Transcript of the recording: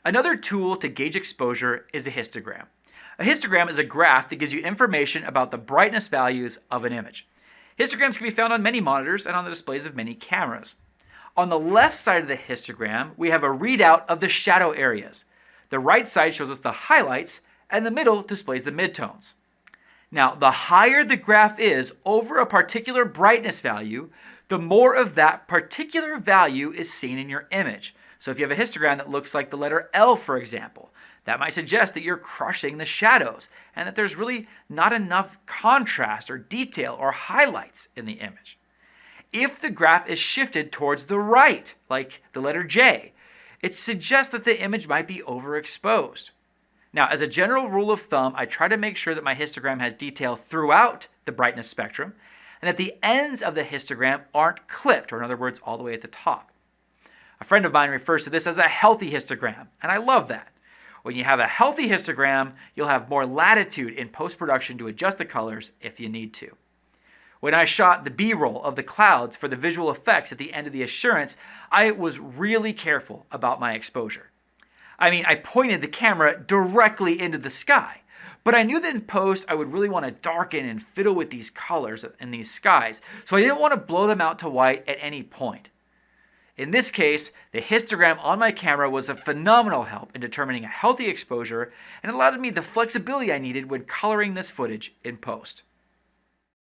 Another tool to gauge exposure is a histogram. A histogram is a graph that gives you information about the brightness values of an image. Histograms can be found on many monitors and on the displays of many cameras. On the left side of the histogram, we have a readout of the shadow areas. The right side shows us the highlights, and the middle displays the midtones. Now, the higher the graph is over a particular brightness value, the more of that particular value is seen in your image. So if you have a histogram that looks like the letter L, for example, that might suggest that you're crushing the shadows and that there's really not enough contrast or detail or highlights in the image. If the graph is shifted towards the right, like the letter J, it suggests that the image might be overexposed. Now, as a general rule of thumb, I try to make sure that my histogram has detail throughout the brightness spectrum and that the ends of the histogram aren't clipped, or in other words, all the way at the top. A friend of mine refers to this as a healthy histogram, and I love that. When you have a healthy histogram, you'll have more latitude in post-production to adjust the colors if you need to. When I shot the B-roll of the clouds for the visual effects at the end of the assurance, I was really careful about my exposure. I pointed the camera directly into the sky, but I knew that in post I would really want to darken and fiddle with these colors in these skies, so I didn't want to blow them out to white at any point. In this case, the histogram on my camera was a phenomenal help in determining a healthy exposure and allowed me the flexibility I needed when coloring this footage in post.